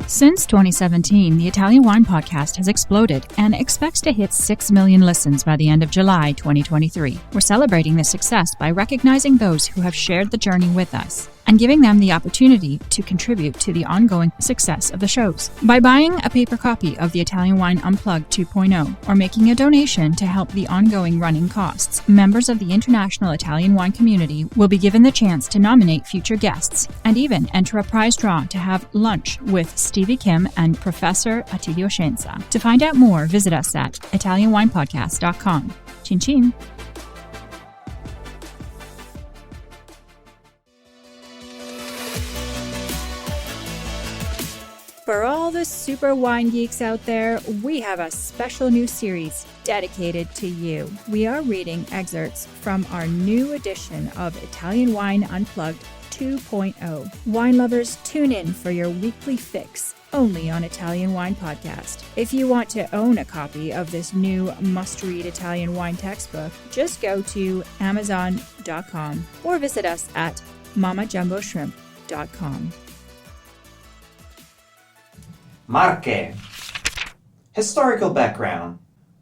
Since 2017, the Italian Wine Podcast has exploded and expects to hit 6 million listens by the end of July 2023. We're celebrating this success by recognizing those who have shared the journey with us and giving them the opportunity to contribute to the ongoing success of the shows. By buying a paper copy of the Italian Wine Unplugged 2.0 or making a donation to help the ongoing running costs, members of the international Italian wine community will be given the chance to nominate future guests and even enter a prize draw to have lunch with Stevie Kim and Professor Attilio Scienza. To find out more, visit us at italianwinepodcast.com. Chin chin! For all the super wine geeks out there, we have a special new series dedicated to you. We are reading excerpts from our new edition of Italian Wine Unplugged 2.0. Wine lovers, tune in for your weekly fix only on Italian Wine Podcast. If you want to own a copy of this new must-read Italian wine textbook, just go to Amazon.com or visit us at mamajumboshrimp.com. Marche. Historical background.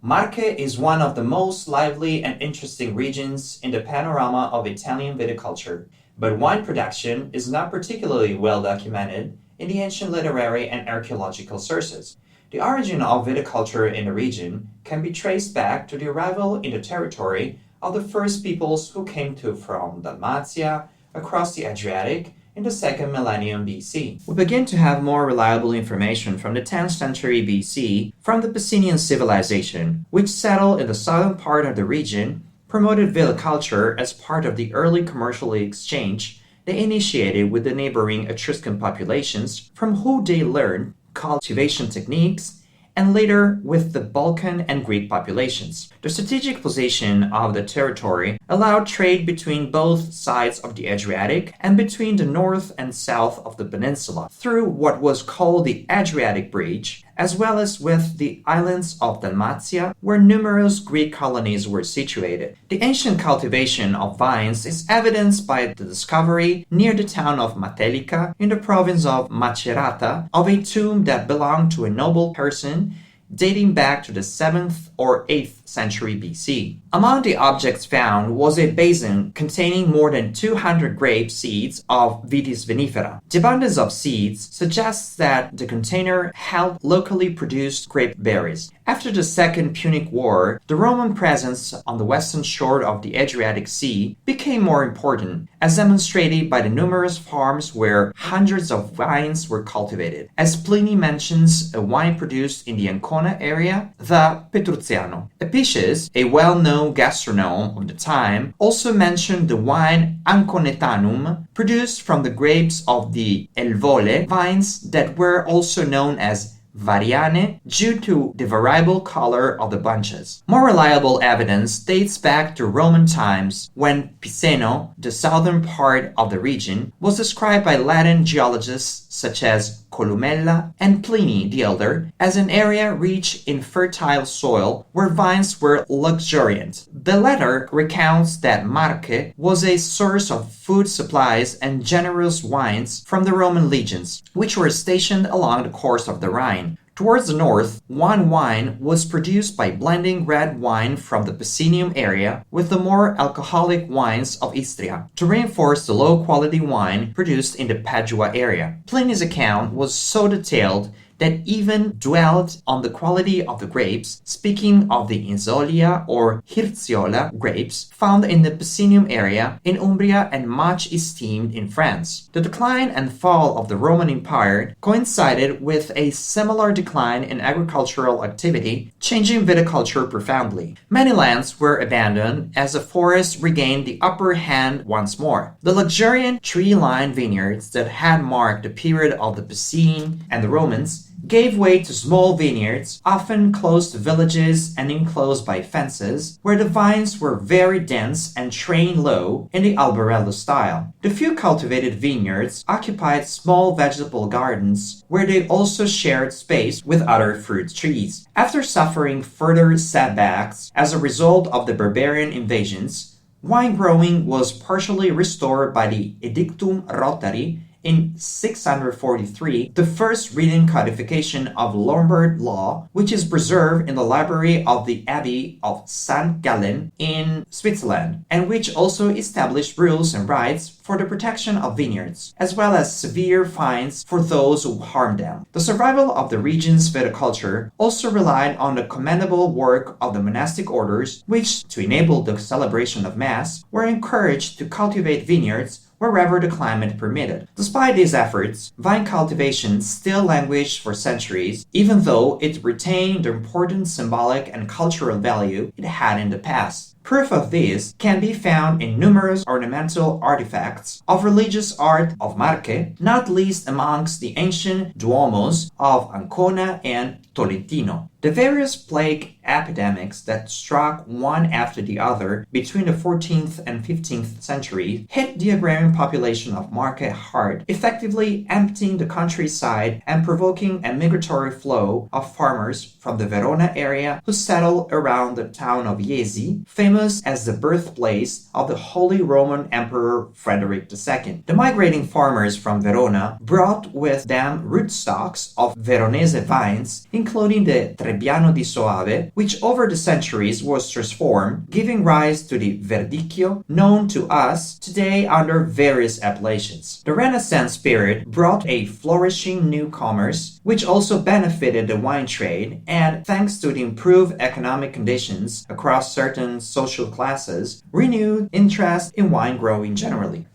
Marche is one of the most lively and interesting regions in the panorama of Italian viticulture, but wine production is not particularly well documented in the ancient literary and archaeological sources. The origin of viticulture in the region can be traced back to the arrival in the territory of the first peoples who came from Dalmatia across the Adriatic in the 2nd millennium BC. We begin to have more reliable information from the 10th century BC from the Picenian civilization, which settled in the southern part of the region, promoted viticulture as part of the early commercial exchange they initiated with the neighboring Etruscan populations, from whom they learned cultivation techniques, and later with the Balkan and Greek populations. The strategic position of the territory allowed trade between both sides of the Adriatic and between the north and south of the peninsula through what was called the Adriatic Bridge, as well as with the islands of Dalmatia, where numerous Greek colonies were situated. The ancient cultivation of vines is evidenced by the discovery near the town of Matelica in the province of Macerata of a tomb that belonged to a noble person dating back to the 7th or 8th century BC. Among the objects found was a basin containing more than 200 grape seeds of Vitis vinifera. The abundance of seeds suggests that the container held locally produced grape berries. After the Second Punic War, the Roman presence on the western shore of the Adriatic Sea became more important, as demonstrated by the numerous farms where hundreds of vines were cultivated. As Pliny mentions a wine produced in the Ancona area, the Petruziano. Apicius, a well-known gastronome of the time, also mentioned the wine Anconetanum, produced from the grapes of the Elvole vines that were also known as Variane due to the variable color of the bunches. More reliable evidence dates back to Roman times when Piceno, the southern part of the region, was described by Latin geologists such as Columella and Pliny the Elder as an area rich in fertile soil where vines were luxuriant. The latter recounts that Marche was a source of food supplies and generous wines from the Roman legions, which were stationed along the course of the Rhine. Towards the north, wine was produced by blending red wine from the Picenium area with the more alcoholic wines of Istria to reinforce the low-quality wine produced in the Padua area. Pliny's account was so detailed that even dwelt on the quality of the grapes, speaking of the Inzolia or Hirziola grapes found in the Picenium area in Umbria and much esteemed in France. The decline and fall of the Roman Empire coincided with a similar decline in agricultural activity, changing viticulture profoundly. Many lands were abandoned as the forests regained the upper hand once more. The luxuriant tree-lined vineyards that had marked the period of the Picene and the Romans gave way to small vineyards, often close to villages and enclosed by fences, where the vines were very dense and trained low in the albarello style. The few cultivated vineyards occupied small vegetable gardens, where they also shared space with other fruit trees. After suffering further setbacks as a result of the barbarian invasions, wine growing was partially restored by the Edictum Rotari in 643 the first written codification of Lombard law, which is preserved in the library of the Abbey of St. Gallen in Switzerland, and which also established rules and rights for the protection of vineyards, as well as severe fines for those who harm them. The survival of the region's viticulture also relied on the commendable work of the monastic orders, which, to enable the celebration of Mass, were encouraged to cultivate vineyards wherever the climate permitted. Despite these efforts, vine cultivation still languished for centuries, even though it retained the important symbolic and cultural value it had in the past. Proof of this can be found in numerous ornamental artifacts of religious art of Marche, not least amongst the ancient duomos of Ancona and Tolentino. The various plague epidemics that struck one after the other between the 14th and 15th centuries hit the agrarian population of Marche hard, effectively emptying the countryside and provoking a migratory flow of farmers from the Verona area who settled around the town of Jesi, famous as the birthplace of the Holy Roman Emperor Frederick II. The migrating farmers from Verona brought with them rootstocks of Veronese vines, including the Trebbiano di Soave, which over the centuries was transformed, giving rise to the Verdicchio, known to us today under various appellations. The Renaissance period brought a flourishing new commerce, which also benefited the wine trade, and thanks to the improved economic conditions across certain social classes, renewed interest in wine growing generally.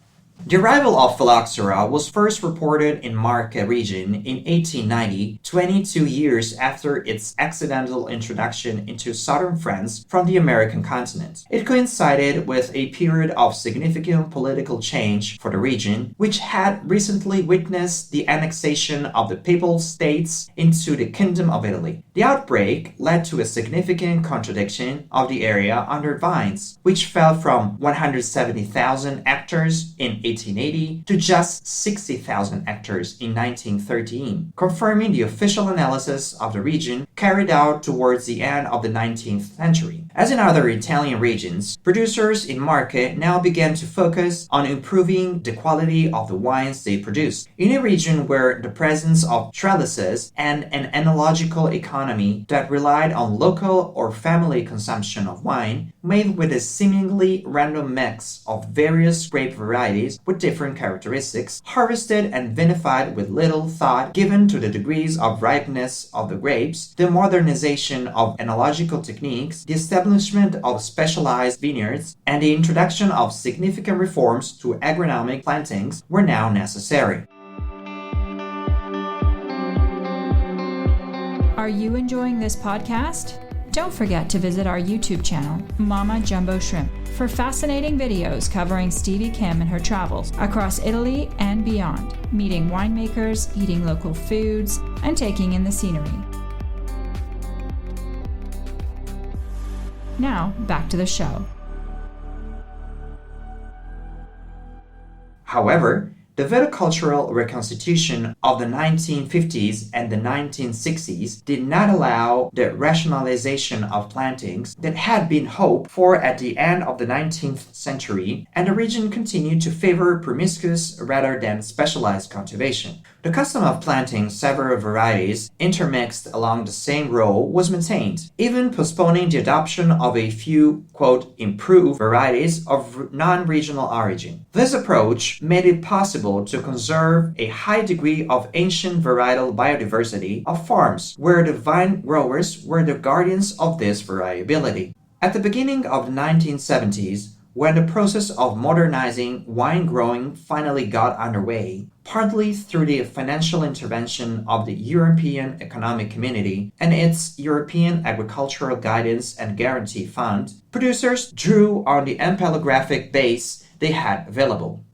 The arrival of phylloxera was first reported in Marche region in 1890, 22 years after its accidental introduction into southern France from the American continent. It coincided with a period of significant political change for the region, which had recently witnessed the annexation of the Papal States into the Kingdom of Italy. The outbreak led to a significant contraction of the area under vines, which fell from 170,000 hectares in 1880 to just 60,000 hectares in 1913, confirming the official analysis of the region carried out towards the end of the 19th century. As in other Italian regions, producers in Marche now began to focus on improving the quality of the wines they produce. In a region where the presence of trellises and an enological economy that relied on local or family consumption of wine, made with a seemingly random mix of various grape varieties with different characteristics, harvested and vinified with little thought given to the degrees of ripeness of the grapes, the modernization of enological techniques, the establishment of specialized vineyards, and the introduction of significant reforms to agronomic plantings were now necessary. Are you enjoying this podcast? Don't forget to visit our YouTube channel, Mama Jumbo Shrimp, for fascinating videos covering Stevie Kim and her travels across Italy and beyond, meeting winemakers, eating local foods, and taking in the scenery. Now, back to the show. However, the viticultural reconstitution of the 1950s and the 1960s did not allow the rationalization of plantings that had been hoped for at the end of the 19th century, and the region continued to favor promiscuous rather than specialized cultivation. The custom of planting several varieties intermixed along the same row was maintained, even postponing the adoption of a few, quote, improved varieties of non-regional origin. This approach made it possible to conserve a high degree of ancient varietal biodiversity of farms, where the vine growers were the guardians of this variability. At the beginning of the 1970s, when the process of modernizing wine growing finally got underway, partly through the financial intervention of the European Economic Community and its European Agricultural Guidance and Guarantee Fund, producers drew on the empaglographic base they had available.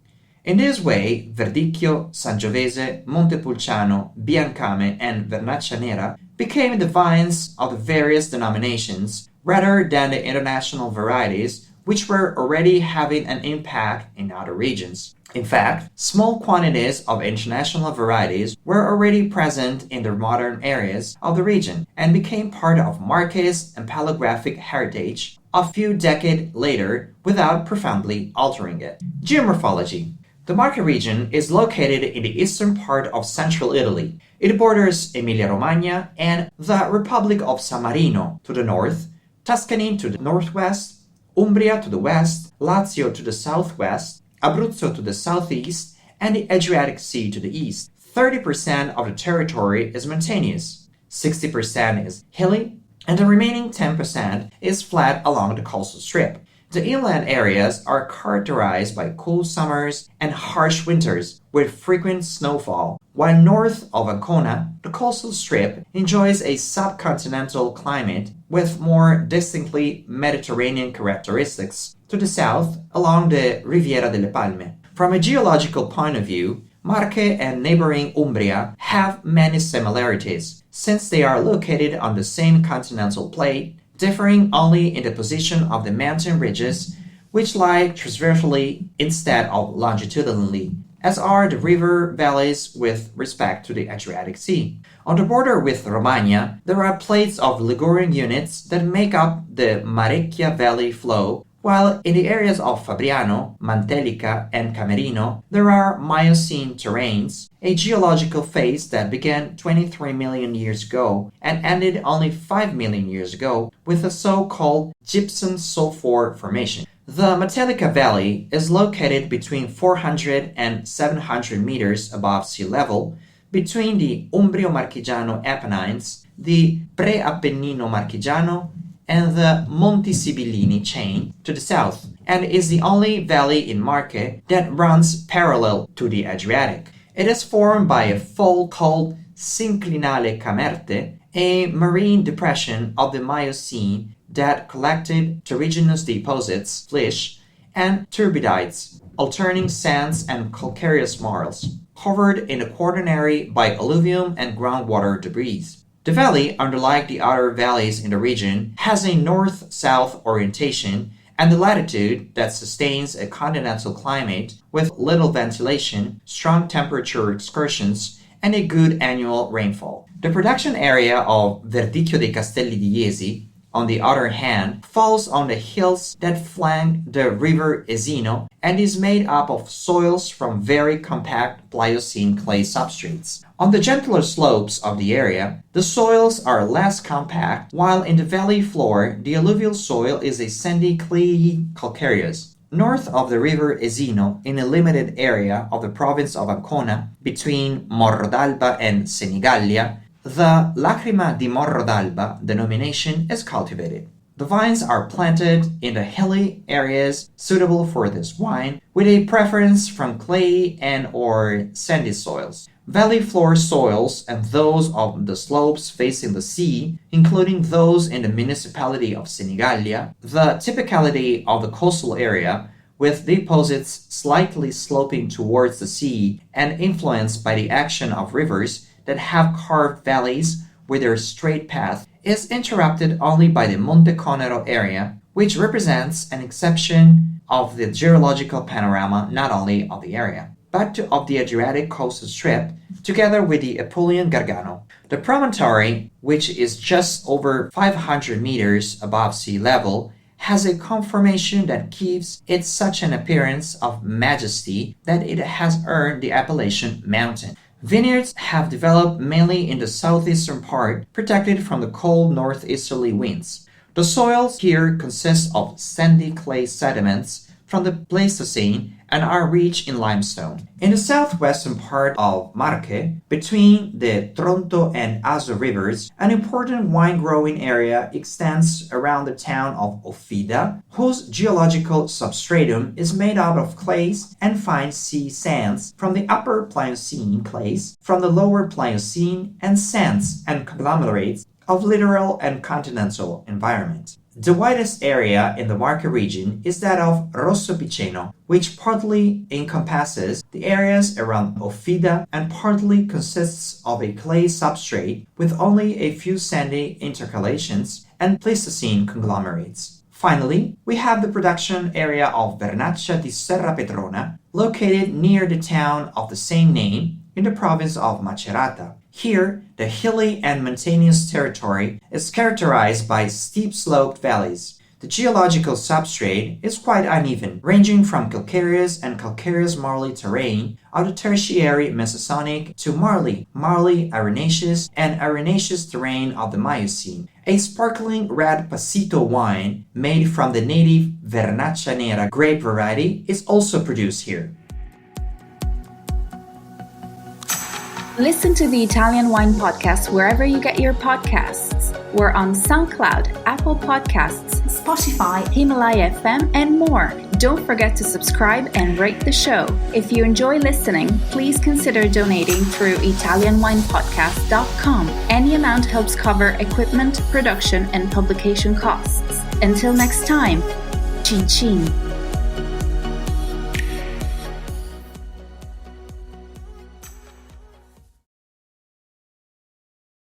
In this way, Verdicchio, Sangiovese, Montepulciano, Biancame, and Vernaccia Nera became the vines of the various denominations rather than the international varieties which were already having an impact in other regions. In fact, small quantities of international varieties were already present in the modern areas of the region and became part of Marche's empaglographic heritage a few decades later without profoundly altering it. Geomorphology. The Marche region is located in the eastern part of central Italy. It borders Emilia-Romagna and the Republic of San Marino to the north, Tuscany to the northwest, Umbria to the west, Lazio to the southwest, Abruzzo to the southeast, and the Adriatic Sea to the east. 30% of the territory is mountainous, 60% is hilly, and the remaining 10% is flat along the coastal strip. The inland areas are characterized by cool summers and harsh winters with frequent snowfall, while north of Ancona, the coastal strip enjoys a subcontinental climate with more distinctly Mediterranean characteristics to the south along the Riviera delle Palme. From a geological point of view, Marche and neighboring Umbria have many similarities, since they are located on the same continental plate, differing only in the position of the mountain ridges, which lie transversely instead of longitudinally, as are the river valleys with respect to the Adriatic Sea. On the border with Romagna, there are plates of Ligurian units that make up the Marecchia Valley flow, while in the areas of Fabriano, Mantelica, and Camerino, there are Miocene terrains, a geological phase that began 23 million years ago and ended only 5 million years ago with the so-called gypsum sulfur formation. The Mantelica Valley is located between 400 and 700 meters above sea level, between the Umbrio-Marchigiano Apennines, the Pre-Appennino Marchigiano, and the Monti Sibillini chain to the south, and is the only valley in Marche that runs parallel to the Adriatic. It is formed by a fault called Synclinale Camerte, a marine depression of the Miocene that collected terrigenous deposits, flysch, and turbidites, alternating sands and calcareous marls, covered in the quaternary by alluvium and groundwater debris. The valley, unlike the other valleys in the region, has a north-south orientation and the latitude that sustains a continental climate with little ventilation, strong temperature excursions, and a good annual rainfall. The production area of Verdicchio dei Castelli di Jesi, on the other hand, falls on the hills that flank the river Esino and is made up of soils from very compact Pliocene clay substrates. On the gentler slopes of the area, the soils are less compact, while in the valley floor, the alluvial soil is a sandy clayey calcareous. North of the river Esino, in a limited area of the province of Ancona, between Morro d'Alba and Senigallia, the Lacrima di Morro d'Alba denomination is cultivated. The vines are planted in the hilly areas suitable for this wine, with a preference from clayey and or sandy soils. Valley floor soils and those of the slopes facing the sea, including those in the municipality of Senigallia, the typicality of the coastal area, with deposits slightly sloping towards the sea and influenced by the action of rivers that have carved valleys with their straight path, is interrupted only by the Monte Conero area, which represents an exception of the geological panorama not only of the area, but of the Adriatic coastal strip, together with the Apulian Gargano. The promontory, which is just over 500 meters above sea level, has a conformation that gives it such an appearance of majesty that it has earned the appellation mountain. Vineyards have developed mainly in the southeastern part, protected from the cold northeasterly winds. The soils here consist of sandy clay sediments from the Pleistocene and are rich in limestone. In the southwestern part of Marche, between the Tronto and Aso rivers, an important wine-growing area extends around the town of Offida, whose geological substratum is made out of clays and fine sea sands from the upper Pliocene clays, from the lower Pliocene, and sands and conglomerates of littoral and continental environment. The widest area in the Marche region is that of Rosso Piceno, which partly encompasses the areas around Offida and partly consists of a clay substrate with only a few sandy intercalations and Pleistocene conglomerates. Finally, we have the production area of Vernaccia di Serra Petrona, located near the town of the same name in the province of Macerata. Here, the hilly and mountainous territory is characterized by steep-sloped valleys. The geological substrate is quite uneven, ranging from calcareous and calcareous marly terrain out of tertiary Mesozoic to marly, arenaceous, and arenaceous terrain of the Miocene. A sparkling red Passito wine made from the native Vernaccia Nera grape variety is also produced here. Listen to the Italian Wine Podcast wherever you get your podcasts. We're on SoundCloud, Apple Podcasts, Spotify, Himalaya FM, and more. Don't forget to subscribe and rate the show. If you enjoy listening, please consider donating through ItalianWinePodcast.com. Any amount helps cover equipment, production, and publication costs. Until next time, cin cin.